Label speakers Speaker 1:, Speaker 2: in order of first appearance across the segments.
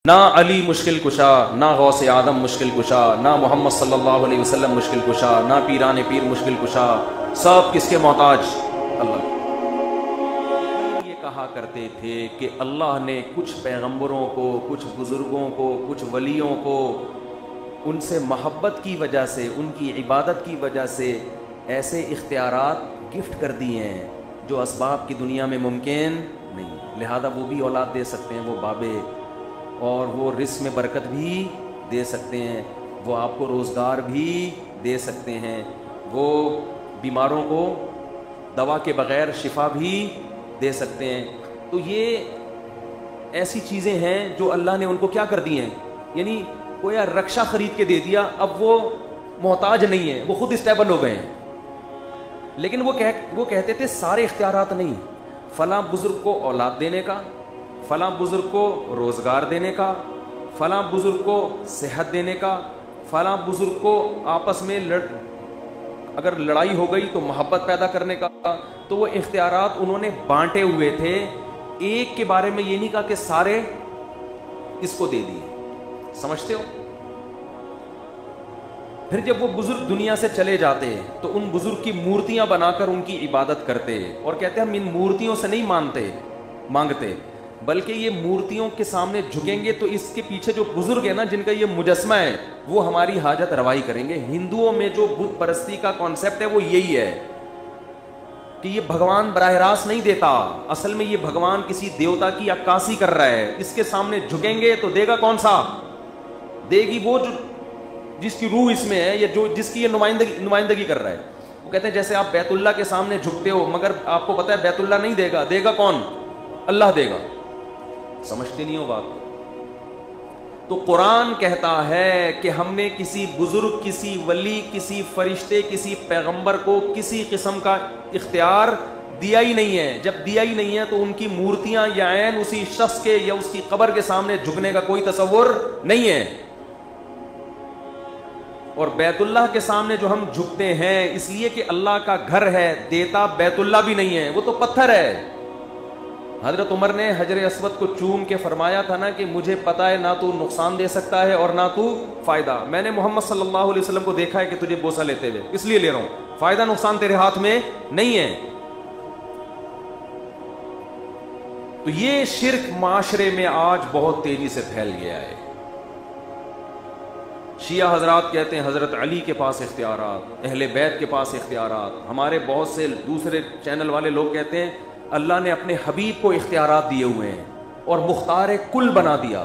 Speaker 1: نہ علی مشکل کشا، نہ غوث اعظم مشکل کشا، نہ محمد صلی اللہ علیہ وسلم مشکل کشا، نہ پیران پیر مشکل کشا، سب کس کے محتاج؟ اللہ۔ یہ کہا کرتے تھے کہ اللہ نے کچھ پیغمبروں کو، کچھ بزرگوں کو، کچھ ولیوں کو ان سے محبت کی وجہ سے، ان کی عبادت کی وجہ سے ایسے اختیارات گفٹ کر دیے ہیں جو اسباب کی دنیا میں ممکن نہیں، لہذا وہ بھی اولاد دے سکتے ہیں، وہ بابے، اور وہ رزق میں برکت بھی دے سکتے ہیں، وہ آپ کو روزگار بھی دے سکتے ہیں، وہ بیماروں کو دوا کے بغیر شفا بھی دے سکتے ہیں۔ تو یہ ایسی چیزیں ہیں جو اللہ نے ان کو کیا کر دی ہیں، یعنی کوئی رکشہ خرید کے دے دیا، اب وہ محتاج نہیں ہے، وہ خود اسٹیبل ہو گئے ہیں۔ لیکن وہ کہتے تھے سارے اختیارات نہیں، فلاں بزرگ کو اولاد دینے کا، فلاں بزرگ کو روزگار دینے کا، فلاں بزرگ کو صحت دینے کا، فلاں بزرگ کو آپس میں اگر لڑائی ہو گئی تو محبت پیدا کرنے کا۔ تو وہ اختیارات انہوں نے بانٹے ہوئے تھے، ایک کے بارے میں یہ نہیں کہا کہ سارے اس کو دے دیے، سمجھتے ہو؟ پھر جب وہ بزرگ دنیا سے چلے جاتے تو ان بزرگ کی مورتیاں بنا کر ان کی عبادت کرتے اور کہتے ہم ان مورتیوں سے نہیں مانگتے بلکہ یہ مورتیوں کے سامنے جھکیں گے تو اس کے پیچھے جو بزرگ ہے نا، جن کا یہ مجسمہ ہے، وہ ہماری حاجت روائی کریں گے۔ ہندوؤں میں جو بت پرستی کا کانسیپٹ ہے وہ یہی ہے کہ یہ بھگوان براہ راست نہیں دیتا، اصل میں یہ بھگوان کسی دیوتا کی عکاسی کر رہا ہے، اس کے سامنے جھکیں گے تو دے گا کون سا؟ دے گی وہ جو جس کی روح اس میں ہے، یا جو جس کی یہ نمائندگی کر رہا ہے۔ وہ کہتے ہیں جیسے آپ بیت اللہ کے سامنے جھکتے ہو، مگر آپ کو پتہ ہے بیت اللہ نہیں دے گا، دے گا کون؟ اللہ دے گا۔ سمجھتے نہیں ہو بات؟ تو قرآن کہتا ہے کہ ہم نے کسی بزرگ، کسی ولی، کسی فرشتے، کسی پیغمبر کو کسی قسم کا اختیار دیا ہی نہیں ہے۔ جب دیا ہی نہیں ہے تو ان کی مورتیاں یا عین اسی شخص کے یا اس کی قبر کے سامنے جھکنے کا کوئی تصور نہیں ہے۔ اور بیت اللہ کے سامنے جو ہم جھکتے ہیں اس لیے کہ اللہ کا گھر ہے، دیتا بیت اللہ بھی نہیں ہے، وہ تو پتھر ہے۔ حضرت عمر نے حجر اسود کو چوم کے فرمایا تھا نا کہ مجھے پتا ہے نہ تو نقصان دے سکتا ہے اور نہ تو فائدہ، میں نے محمد صلی اللہ علیہ وسلم کو دیکھا ہے کہ تجھے بوسہ لیتے ہوئے، اس لیے لے رہا ہوں، فائدہ نقصان تیرے ہاتھ میں نہیں ہے۔ تو یہ شرک معاشرے میں آج بہت تیزی سے پھیل گیا ہے۔ شیعہ حضرات کہتے ہیں حضرت علی کے پاس اختیارات، اہل بیت کے پاس اختیارات، ہمارے بہت سے دوسرے چینل والے لوگ کہتے ہیں اللہ نے اپنے حبیب کو اختیارات دیے ہوئے ہیں اور مختار کل بنا دیا۔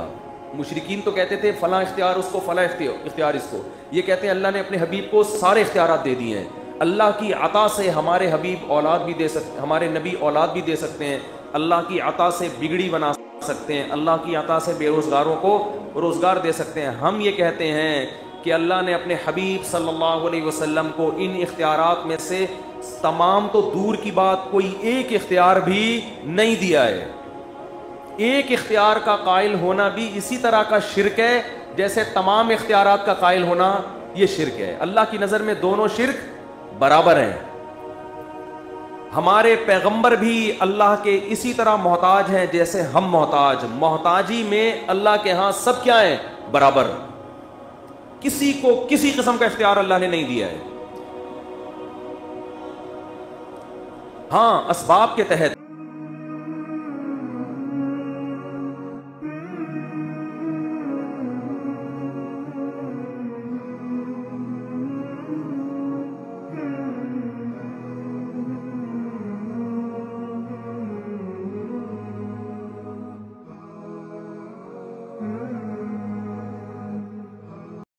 Speaker 1: مشرکین تو کہتے تھے فلاں اختیار اس کو، فلاں اختیار اس کو، یہ کہتے ہیں اللہ نے اپنے حبیب کو سارے اختیارات دے دیے ہیں۔ اللہ کی عطا سے ہمارے حبیب اولاد بھی دے سکتے، ہمارے نبی اولاد بھی دے سکتے ہیں، اللہ کی عطا سے بگڑی بنا سکتے ہیں، اللہ کی عطا سے بے روزگاروں کو روزگار دے سکتے ہیں۔ ہم یہ کہتے ہیں کہ اللہ نے اپنے حبیب صلی اللہ علیہ وسلم کو ان اختیارات میں سے تمام تو دور کی بات کوئی ایک اختیار بھی نہیں دیا ہے۔ ایک اختیار کا قائل ہونا بھی اسی طرح کا شرک ہے جیسے تمام اختیارات کا قائل ہونا یہ شرک ہے۔ اللہ کی نظر میں دونوں شرک برابر ہیں۔ ہمارے پیغمبر بھی اللہ کے اسی طرح محتاج ہیں جیسے ہم محتاج، محتاجی میں اللہ کے ہاں سب کیا ہیں؟ برابر۔ کسی کو کسی قسم کا اختیار اللہ نے نہیں دیا ہے۔ ہاں اسباب کے تحت